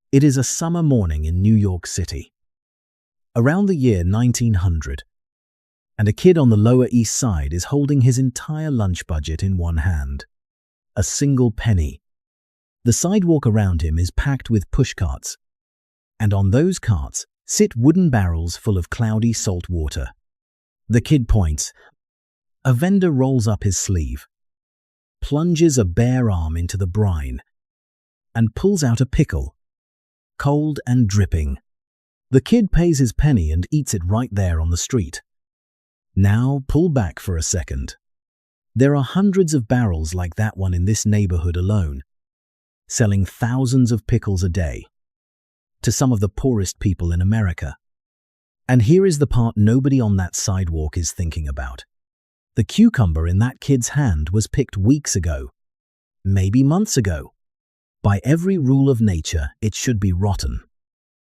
It is a summer morning in New York City, around the year 1900, and a kid on the Lower East Side is holding his entire lunch budget in one hand. A single penny. The sidewalk around him is packed with pushcarts, and on those carts sit wooden barrels full of cloudy salt water. The kid points. A vendor rolls up his sleeve, plunges a bare arm into the brine, and pulls out a pickle, cold and dripping. The kid pays his penny and eats it right there on the street. Now pull back for a second. There are hundreds of barrels like that one in this neighborhood alone, selling thousands of pickles a day to some of the poorest people in America. And here is the part nobody on that sidewalk is thinking about. The cucumber in that kid's hand was picked weeks ago, maybe months ago. By every rule of nature, it should be rotten.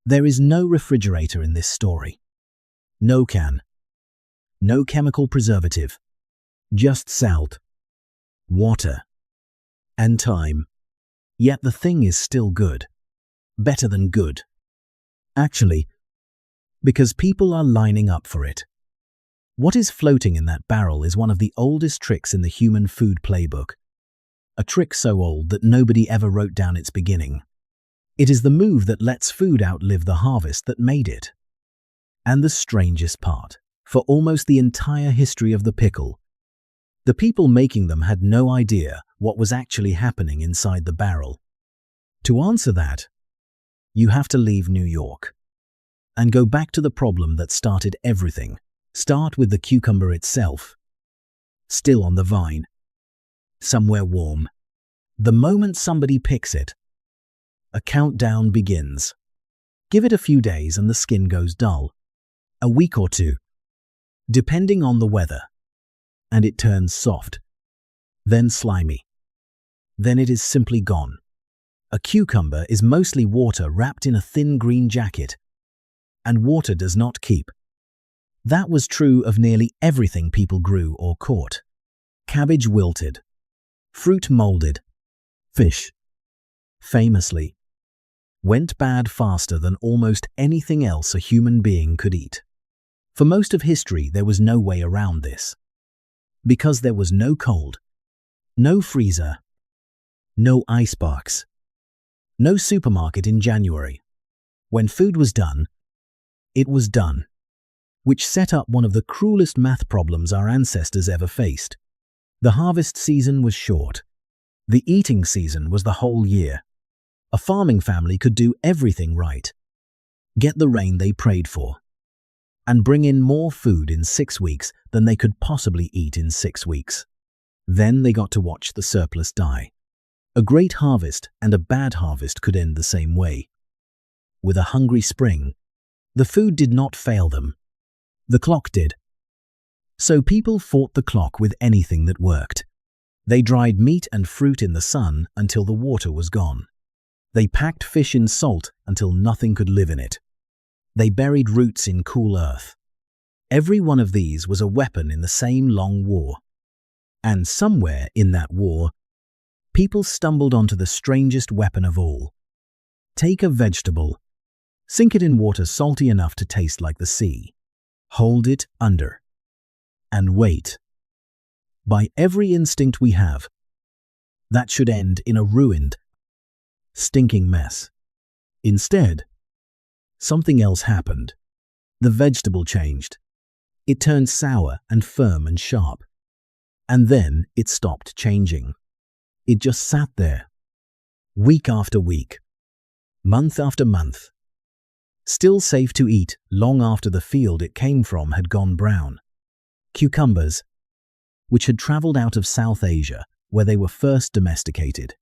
There is no refrigerator in this story. No can. No chemical preservative. Just salt, water, and time. Yet the thing is still good. Better than good. Actually, because people are lining up for it. What is floating in that barrel is one of the oldest tricks in the human food playbook. A trick so old that nobody ever wrote down its beginning. It is the move that lets food outlive the harvest that made it. And the strangest part, for almost the entire history of the pickle, the people making them had no idea what was actually happening inside the barrel. To answer that, you have to leave New York and go back to the problem that started everything. Start with the cucumber itself, still on the vine, somewhere warm. The moment somebody picks it, a countdown begins. Give it a few days and the skin goes dull. A week or two, depending on the weather, and it turns soft, then slimy. Then it is simply gone. A cucumber is mostly water wrapped in a thin green jacket, and water does not keep. That was true of nearly everything people grew or caught. Cabbage wilted, fruit molded, fish, famously, went bad faster than almost anything else a human being could eat. For most of history, there was no way around this. Because there was no cold, no freezer, no icebox, no supermarket in January. When food was done, it was done, which set up one of the cruelest math problems our ancestors ever faced. The harvest season was short. The eating season was the whole year. A farming family could do everything right, get the rain they prayed for, and bring in more food in 6 weeks than they could possibly eat in 6 weeks. Then they got to watch the surplus die. A great harvest and a bad harvest could end the same way. With a hungry spring, the food did not fail them. The clock did. So people fought the clock with anything that worked. They dried meat and fruit in the sun until the water was gone. They packed fish in salt until nothing could live in it. They buried roots in cool earth. Every one of these was a weapon in the same long war. And somewhere in that war, people stumbled onto the strangest weapon of all. Take a vegetable, sink it in water salty enough to taste like the sea, hold it under, and wait. By every instinct we have, that should end in a ruined, stinking mess. Instead, something else happened. The vegetable changed. It turned sour and firm and sharp. And then it stopped changing. It just sat there, week after week, month after month, still safe to eat long after the field it came from had gone brown. Cucumbers, which had traveled out of South Asia, where they were first domesticated,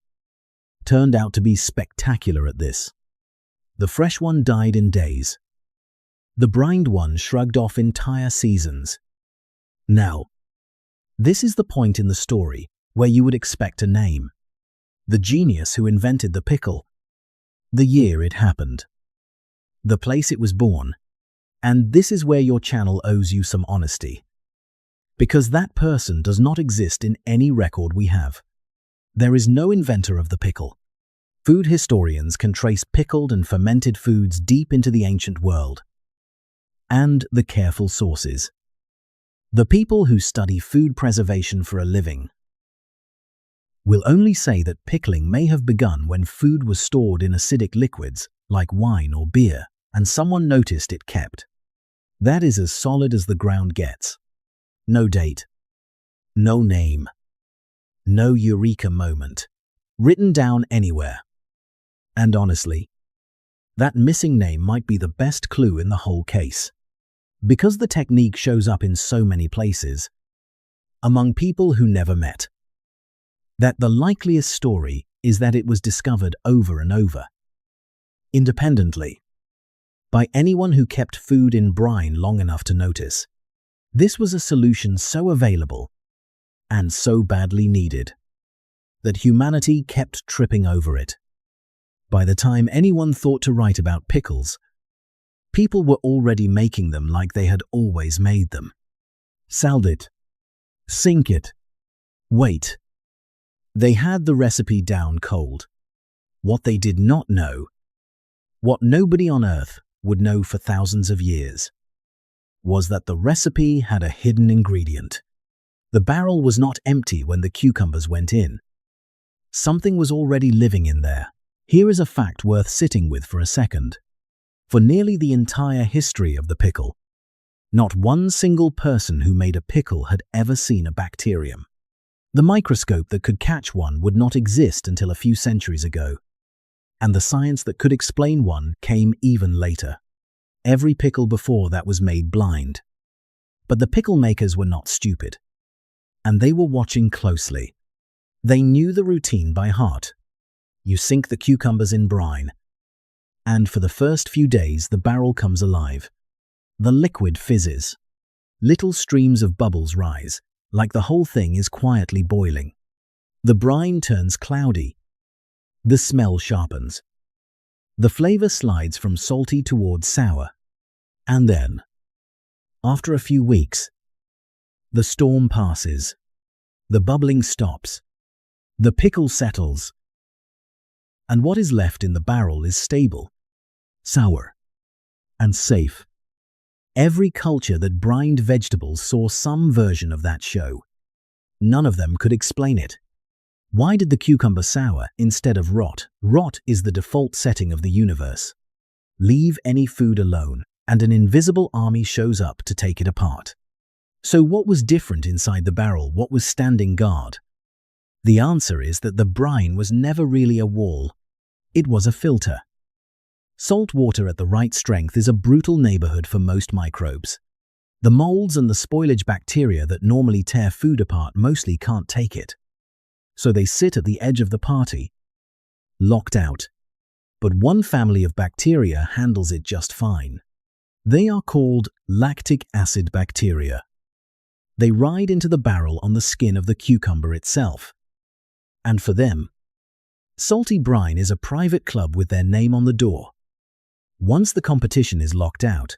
turned out to be spectacular at this. The fresh one died in days. The brined one shrugged off entire seasons. Now, this is the point in the story where you would expect a name. The genius who invented the pickle. The year it happened. The place it was born. And this is where your channel owes you some honesty. Because that person does not exist in any record we have. There is no inventor of the pickle. Food historians can trace pickled and fermented foods deep into the ancient world. And the careful sources. The people who study food preservation for a living will only say that pickling may have begun when food was stored in acidic liquids, like wine or beer, and someone noticed it kept. That is as solid as the ground gets. No date. No name. No eureka moment. Written down anywhere. And honestly, that missing name might be the best clue in the whole case. Because the technique shows up in so many places, among people who never met, that the likeliest story is that it was discovered over and over, independently, by anyone who kept food in brine long enough to notice. This was a solution so available and so badly needed that humanity kept tripping over it. By the time anyone thought to write about pickles, people were already making them like they had always made them. Salt it. Sink it. Wait. They had the recipe down cold. What they did not know, what nobody on earth would know for thousands of years, was that the recipe had a hidden ingredient. The barrel was not empty when the cucumbers went in. Something was already living in there. Here is a fact worth sitting with for a second. For nearly the entire history of the pickle, not one single person who made a pickle had ever seen a bacterium. The microscope that could catch one would not exist until a few centuries ago, and the science that could explain one came even later. Every pickle before that was made blind. But the pickle makers were not stupid, and they were watching closely. They knew the routine by heart. You sink the cucumbers in brine, and for the first few days the barrel comes alive. The liquid fizzes. Little streams of bubbles rise, like the whole thing is quietly boiling. The brine turns cloudy. The smell sharpens. The flavor slides from salty towards sour. And then, after a few weeks, the storm passes. The bubbling stops. The pickle settles. And what is left in the barrel is stable, sour, and safe. Every culture that brined vegetables saw some version of that show. None of them could explain it. Why did the cucumber sour instead of rot? Rot is the default setting of the universe. Leave any food alone, and an invisible army shows up to take it apart. So what was different inside the barrel? What was standing guard? The answer is that the brine was never really a wall. It was a filter. Salt water at the right strength is a brutal neighborhood for most microbes. The molds and the spoilage bacteria that normally tear food apart mostly can't take it. So they sit at the edge of the party, locked out. But one family of bacteria handles it just fine. They are called lactic acid bacteria. They ride into the barrel on the skin of the cucumber itself. And for them, salty brine is a private club with their name on the door. Once the competition is locked out,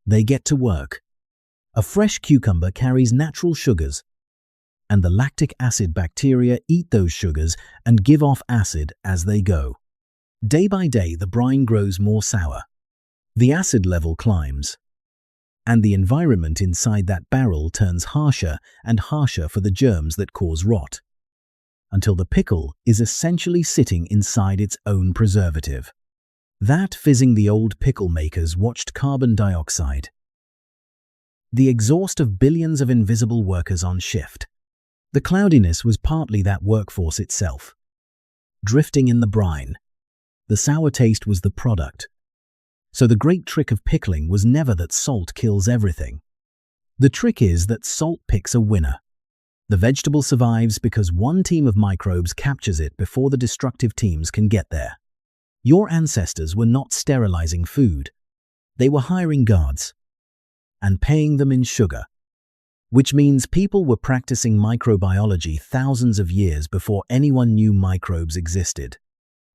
they get to work. A fresh cucumber carries natural sugars, and the lactic acid bacteria eat those sugars and give off acid as they go. Day by day, the brine grows more sour. The acid level climbs, and the environment inside that barrel turns harsher and harsher for the germs that cause rot, until the pickle is essentially sitting inside its own preservative. That fizzing the old pickle makers watched carbon dioxide, the exhaust of billions of invisible workers on shift. The cloudiness was partly that workforce itself, drifting in the brine. The sour taste was the product. So the great trick of pickling was never that salt kills everything. The trick is that salt picks a winner. The vegetable survives because one team of microbes captures it before the destructive teams can get there. Your ancestors were not sterilizing food. They were hiring guards and paying them in sugar, which means people were practicing microbiology thousands of years before anyone knew microbes existed.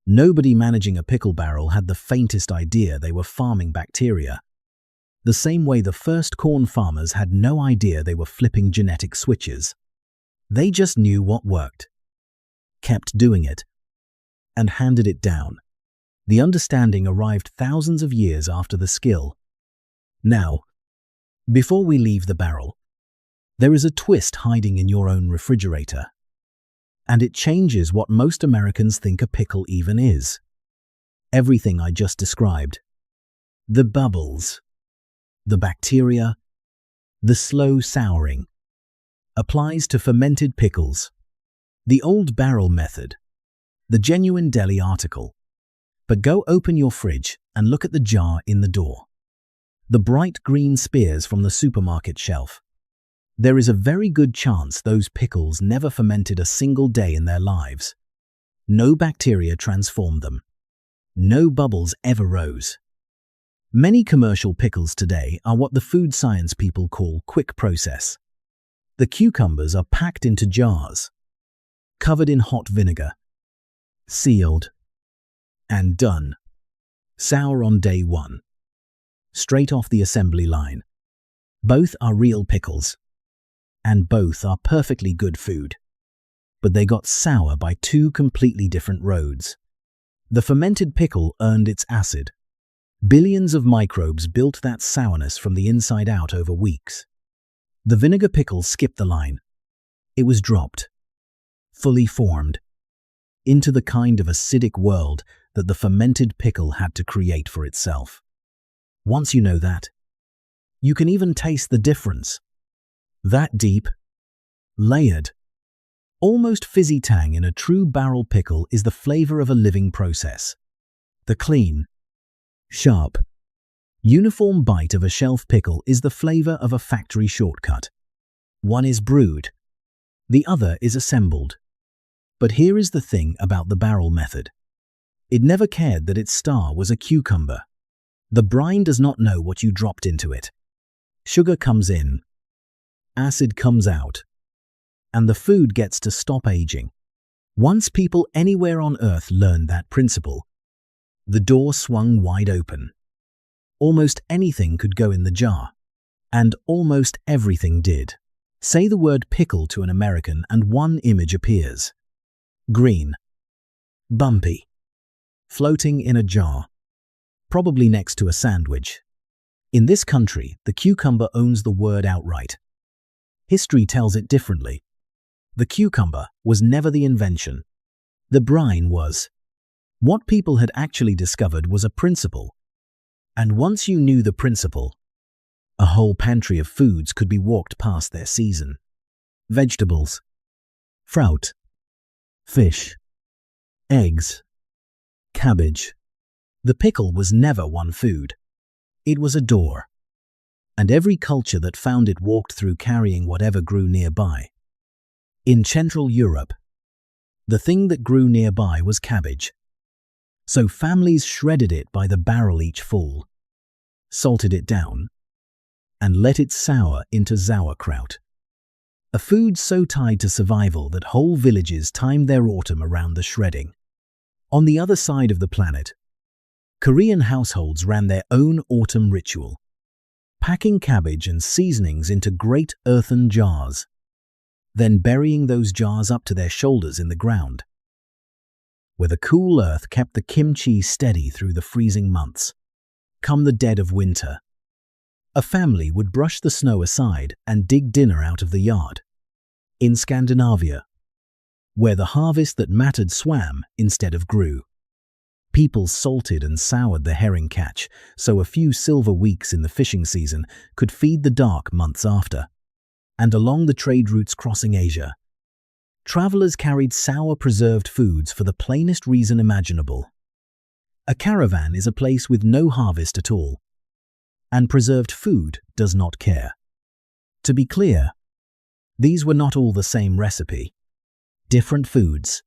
Nobody managing a pickle barrel had the faintest idea they were farming bacteria. The same way the first corn farmers had no idea they were flipping genetic switches. They just knew what worked, kept doing it, and handed it down. The understanding arrived thousands of years after the skill. Now, before we leave the barrel, there is a twist hiding in your own refrigerator. And it changes what most Americans think a pickle even is. Everything I just described. The bubbles, the bacteria, the slow souring, applies to fermented pickles. The old barrel method, the genuine deli article. But go open your fridge and look at the jar in the door. The bright green spears from the supermarket shelf. There is a very good chance those pickles never fermented a single day in their lives. No bacteria transformed them. No bubbles ever rose. Many commercial pickles today are what the food science people call quick process. The cucumbers are packed into jars, covered in hot vinegar, sealed, and done. Sour on day one. Straight off the assembly line. Both are real pickles. And both are perfectly good food. But they got sour by two completely different roads. The fermented pickle earned its acid. Billions of microbes built that sourness from the inside out over weeks. The vinegar pickle skipped the line. It was dropped, fully formed, into the kind of acidic world that the fermented pickle had to create for itself. Once you know that, you can even taste the difference. That deep, layered, almost fizzy tang in a true barrel pickle is the flavor of a living process. The clean, sharp, uniform bite of a shelf pickle is the flavor of a factory shortcut. One is brewed, the other is assembled. But here is the thing about the barrel method. It never cared that its star was a cucumber. The brine does not know what you dropped into it. Sugar comes in, acid comes out, and the food gets to stop aging. Once people anywhere on Earth learned that principle, the door swung wide open. Almost anything could go in the jar, and almost everything did. Say the word pickle to an American and one image appears. Green, bumpy, floating in a jar, probably next to a sandwich. In this country, the cucumber owns the word outright. History tells it differently. The cucumber was never the invention. The brine was. What people had actually discovered was a principle. And once you knew the principle, a whole pantry of foods could be walked past their season. Vegetables, fruit, fish, eggs, cabbage. The pickle was never one food. It was a door. And every culture that found it walked through carrying whatever grew nearby. In Central Europe, the thing that grew nearby was cabbage. So families shredded it by the barrel each fall, salted it down, and let it sour into sauerkraut. A food so tied to survival that whole villages timed their autumn around the shredding. On the other side of the planet, Korean households ran their own autumn ritual, packing cabbage and seasonings into great earthen jars, then burying those jars up to their shoulders in the ground, where the cool earth kept the kimchi steady through the freezing months. Come the dead of winter, a family would brush the snow aside and dig dinner out of the yard. In Scandinavia, where the harvest that mattered swam instead of grew, people salted and soured the herring catch so a few silver weeks in the fishing season could feed the dark months after. And along the trade routes crossing Asia, travelers carried sour preserved foods for the plainest reason imaginable. A caravan is a place with no harvest at all, and preserved food does not care. To be clear, these were not all the same recipe. Different foods,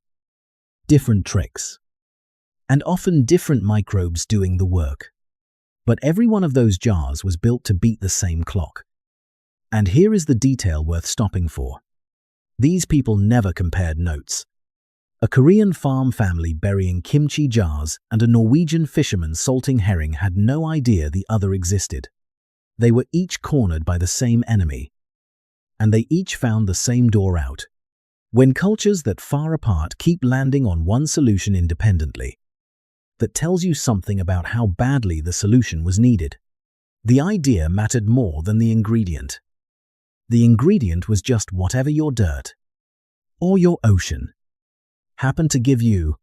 different tricks, and often different microbes doing the work. But every one of those jars was built to beat the same clock. And here is the detail worth stopping for. These people never compared notes. A Korean farm family burying kimchi jars and a Norwegian fisherman salting herring had no idea the other existed. They were each cornered by the same enemy, and they each found the same door out. When cultures that far apart keep landing on one solution independently, that tells you something about how badly the solution was needed. The idea mattered more than the ingredient. The ingredient was just whatever your dirt or your ocean happened to give you.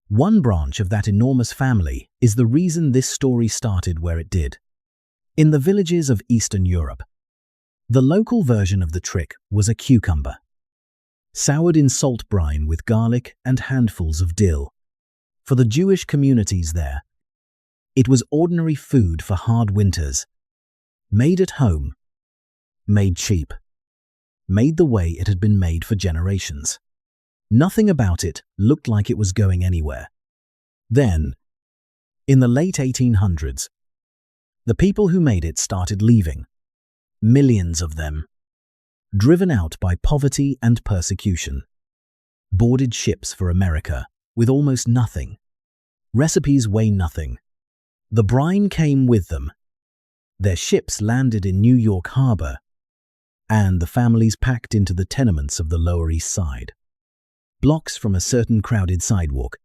One branch of that enormous family is the reason this story started where it did. In the villages of Eastern Europe, the local version of the trick was a cucumber, soured in salt brine with garlic and handfuls of dill. For the Jewish communities there, it was ordinary food for hard winters, made at home, made cheap, made the way it had been made for generations. Nothing about it looked like it was going anywhere. Then, in the late 1800s, the people who made it started leaving, millions of them, driven out by poverty and persecution. Boarded ships for America with almost nothing. Recipes weigh nothing. The brine came with them. Their ships landed in New York Harbor, and the families packed into the tenements of the Lower East Side, blocks from a certain crowded sidewalk.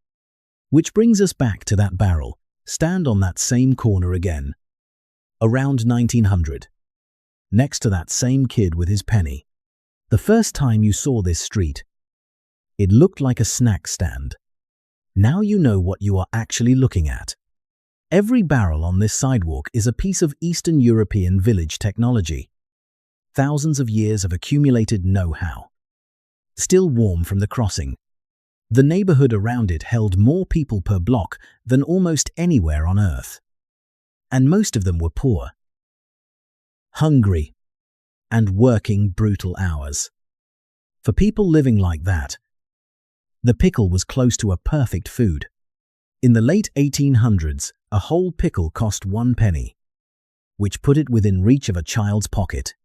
Which brings us back to that barrel, stand on that same corner again, around 1900, next to that same kid with his penny. The first time you saw this street, it looked like a snack stand. Now you know what you are actually looking at. Every barrel on this sidewalk is a piece of Eastern European village technology. Thousands of years of accumulated know-how. Still warm from the crossing. The neighborhood around it held more people per block than almost anywhere on Earth. And most of them were poor, hungry, and working brutal hours. For people living like that, the pickle was close to a perfect food. In the late 1800s, a whole pickle cost 1 penny, which put it within reach of a child's pocket.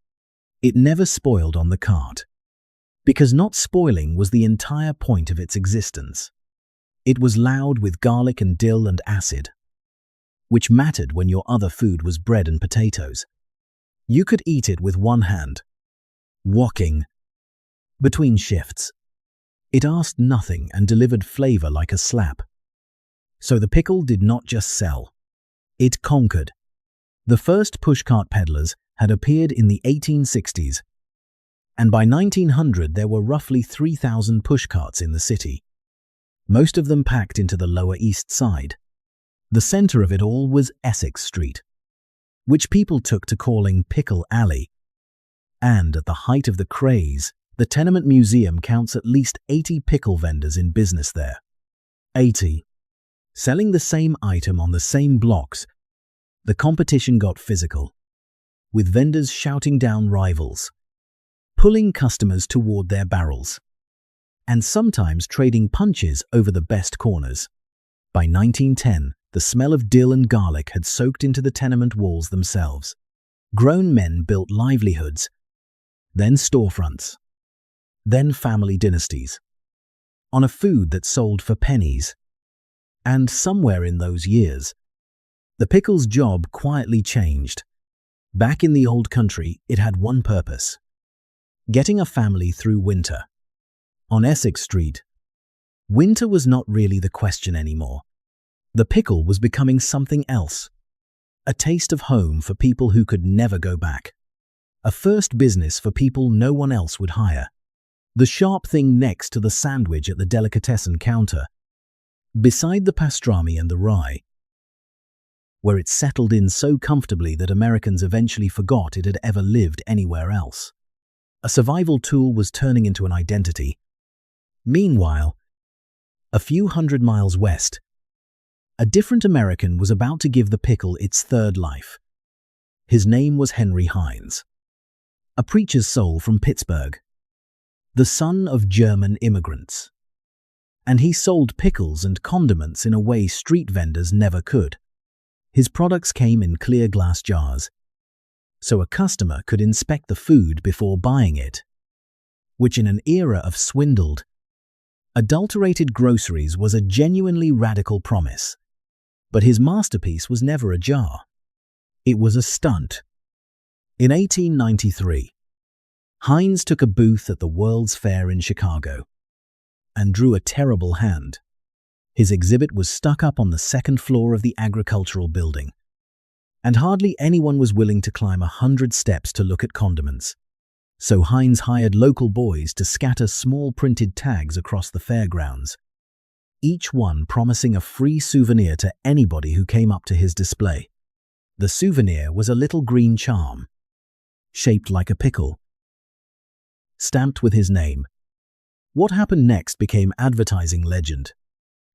It never spoiled on the cart, because not spoiling was the entire point of its existence. It was loud with garlic and dill and acid, which mattered when your other food was bread and potatoes. You could eat it with one hand, walking between shifts. It asked nothing and delivered flavor like a slap. So the pickle did not just sell, it conquered. The first pushcart peddlers had appeared in the 1860s, and by 1900 there were roughly 3,000 pushcarts in the city, most of them packed into the Lower East Side. The center of it all was Essex Street, which people took to calling Pickle Alley. And at the height of the craze, the Tenement Museum counts at least 80 pickle vendors in business there. 80. Selling the same item on the same blocks. The competition got physical, with vendors shouting down rivals, pulling customers toward their barrels, and sometimes trading punches over the best corners. By 1910, the smell of dill and garlic had soaked into the tenement walls themselves. Grown men built livelihoods, then storefronts, then family dynasties, on a food that sold for pennies. And somewhere in those years, the pickle's job quietly changed. Back in the old country, it had one purpose: getting a family through winter. On Essex Street, winter was not really the question anymore. The pickle was becoming something else. A taste of home for people who could never go back. A first business for people no one else would hire. The sharp thing next to the sandwich at the delicatessen counter, beside the pastrami and the rye, where it settled in so comfortably that Americans eventually forgot it had ever lived anywhere else. A survival tool was turning into an identity. Meanwhile, a few hundred miles west, a different American was about to give the pickle its third life. His name was Henry Hines, a preacher's soul from Pittsburgh, the son of German immigrants. And he sold pickles and condiments in a way street vendors never could. His products came in clear glass jars, so a customer could inspect the food before buying it, which in an era of swindled, adulterated groceries was a genuinely radical promise. But his masterpiece was never a jar. It was a stunt. In 1893, Heinz took a booth at the World's Fair in Chicago and drew a terrible hand. His exhibit was stuck up on the second floor of the agricultural building, and hardly anyone was willing to climb 100 steps to look at condiments. So Heinz hired local boys to scatter small printed tags across the fairgrounds, each one promising a free souvenir to anybody who came up to his display. The souvenir was a little green charm, shaped like a pickle, stamped with his name. What happened next became advertising legend.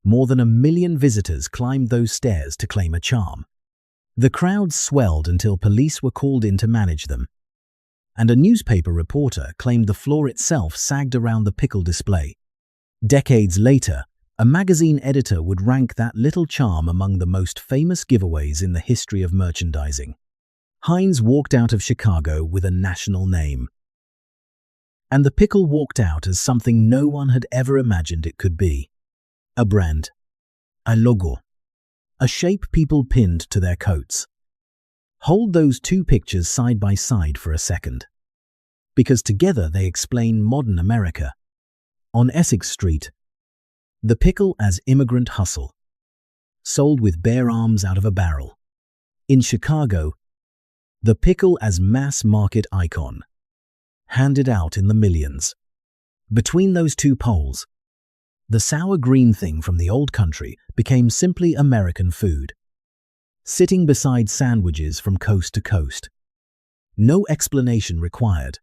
More than 1 million visitors climbed those stairs to claim a charm. The crowds swelled until police were called in to manage them, and a newspaper reporter claimed the floor itself sagged around the pickle display. Decades later, a magazine editor would rank that little charm among the most famous giveaways in the history of merchandising. Heinz walked out of Chicago with a national name, and the pickle walked out as something no one had ever imagined it could be. A brand, a logo, a shape people pinned to their coats. Hold those two pictures side by side for a second, because together they explain modern America. On Essex Street, the pickle as immigrant hustle, sold with bare arms out of a barrel. In Chicago, the pickle as mass market icon, handed out in the millions. Between those two poles, the sour green thing from the old country became simply American food, sitting beside sandwiches from coast to coast. No explanation required.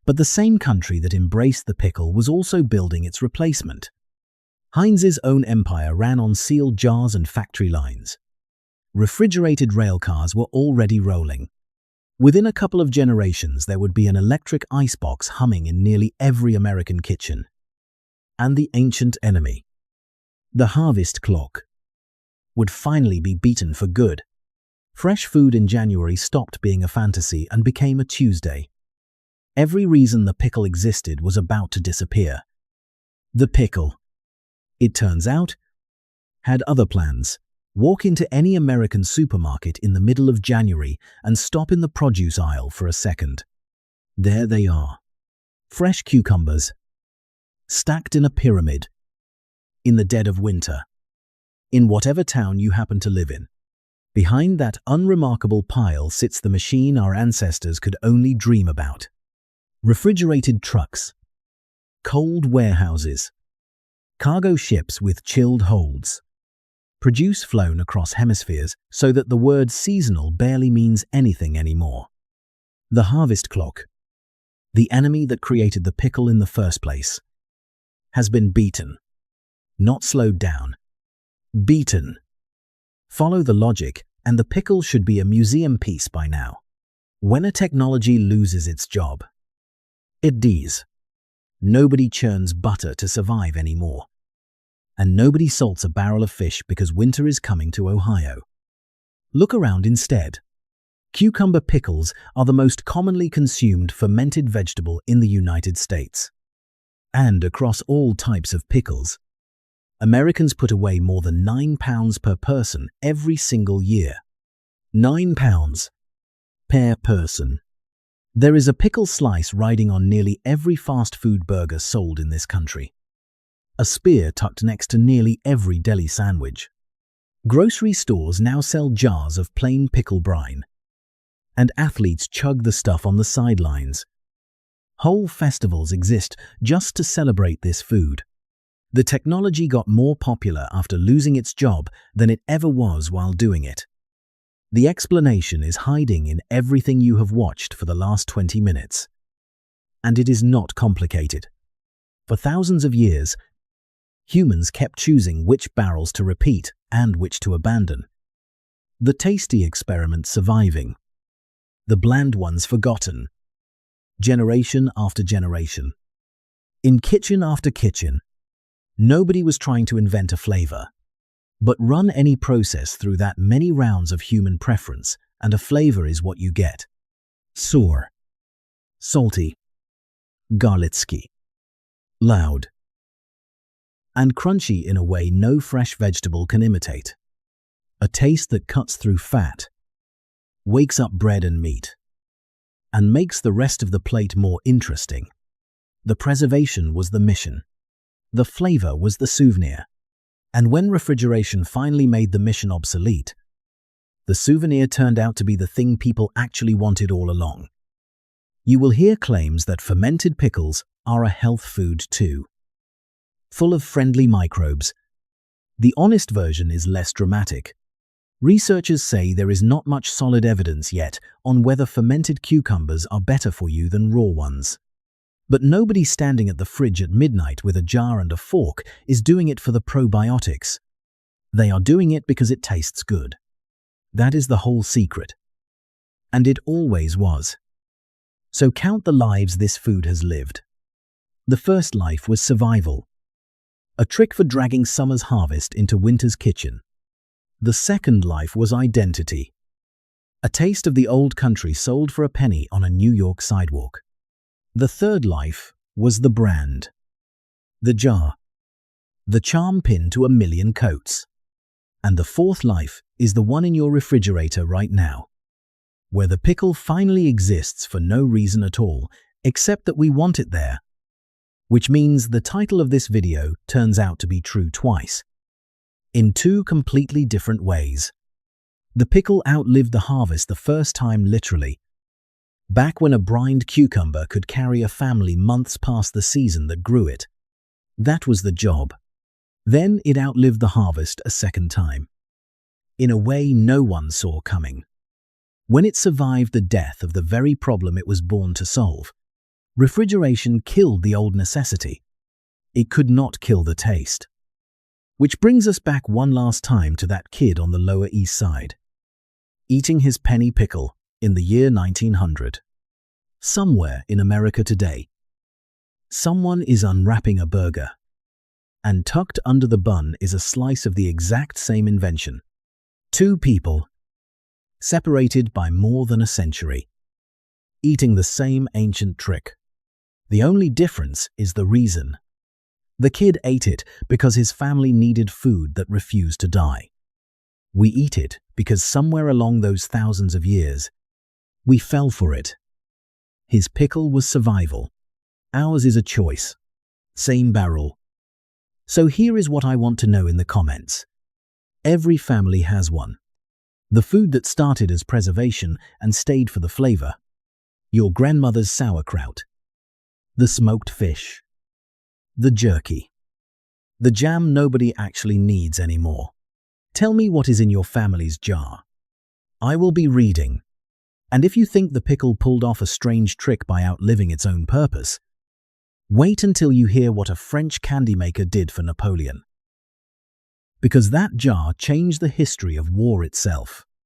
But the same country that embraced the pickle was also building its replacement. Heinz's own empire ran on sealed jars and factory lines. Refrigerated railcars were already rolling. Within a couple of generations, there would be an electric icebox humming in nearly every American kitchen. And the ancient enemy, the harvest clock, would finally be beaten for good. Fresh food in January stopped being a fantasy and became a Tuesday. Every reason the pickle existed was about to disappear. The pickle, it turns out, had other plans. Walk into any American supermarket in the middle of January and stop in the produce aisle for a second. There they are. Fresh cucumbers, stacked in a pyramid, in the dead of winter, in whatever town you happen to live in. Behind that unremarkable pile sits the machine our ancestors could only dream about. Refrigerated trucks, cold warehouses, cargo ships with chilled holds, produce flown across hemispheres so that the word seasonal barely means anything anymore. The harvest clock, the enemy that created the pickle in the first place, has been beaten, not slowed down. Beaten. Follow the logic, and the pickle should be a museum piece by now. When a technology loses its job, it dies. Nobody churns butter to survive anymore. And nobody salts a barrel of fish because winter is coming to Ohio. Look around instead. Cucumber pickles are the most commonly consumed fermented vegetable in the United States. And across all types of pickles, Americans put away more than 9 pounds per person every single year. 9 pounds per person. There is a pickle slice riding on nearly every fast food burger sold in this country. A spear tucked next to nearly every deli sandwich. Grocery stores now sell jars of plain pickle brine, and athletes chug the stuff on the sidelines. Whole festivals exist just to celebrate this food. The technology got more popular after losing its job than it ever was while doing it. The explanation is hiding in everything you have watched for the last 20 minutes. And it is not complicated. For thousands of years, humans kept choosing which barrels to repeat and which to abandon. The tasty experiment surviving, the bland ones forgotten, generation after generation. In kitchen after kitchen, nobody was trying to invent a flavor, but run any process through that many rounds of human preference, and a flavor is what you get. Sour, salty, garlicky, loud, and crunchy in a way no fresh vegetable can imitate. A taste that cuts through fat, wakes up bread and meat, and makes the rest of the plate more interesting. The preservation was the mission. The flavor was the souvenir. And when refrigeration finally made the mission obsolete, the souvenir turned out to be the thing people actually wanted all along. You will hear claims that fermented pickles are a health food too, full of friendly microbes. The honest version is less dramatic. Researchers say there is not much solid evidence yet on whether fermented cucumbers are better for you than raw ones. But nobody standing at the fridge at midnight with a jar and a fork is doing it for the probiotics. They are doing it because it tastes good. That is the whole secret. And it always was. So count the lives this food has lived. The first life was survival, a trick for dragging summer's harvest into winter's kitchen. The second life was identity, a taste of the old country sold for a penny on a New York sidewalk. The third life was the brand, the jar, the charm pin to a million coats. And the fourth life is the one in your refrigerator right now, where the pickle finally exists for no reason at all, except that we want it there. Which means the title of this video turns out to be true twice, in two completely different ways. The pickle outlived the harvest the first time literally, back when a brined cucumber could carry a family months past the season that grew it. That was the job. Then it outlived the harvest a second time, in a way no one saw coming. When it survived the death of the very problem it was born to solve, refrigeration killed the old necessity. It could not kill the taste. Which brings us back one last time to that kid on the Lower East Side, eating his penny pickle in the year 1900. Somewhere in America today, someone is unwrapping a burger, and tucked under the bun is a slice of the exact same invention. Two people, separated by more than a century, eating the same ancient trick. The only difference is the reason. The kid ate it because his family needed food that refused to die. We eat it because somewhere along those thousands of years, we fell for it. His pickle was survival. Ours is a choice. Same barrel. So here is what I want to know in the comments. Every family has one. The food that started as preservation and stayed for the flavor. Your grandmother's sauerkraut. The smoked fish. The jerky. The jam nobody actually needs anymore. Tell me what is in your family's jar. I will be reading. And if you think the pickle pulled off a strange trick by outliving its own purpose, wait until you hear what a French candy maker did for Napoleon. Because that jar changed the history of war itself.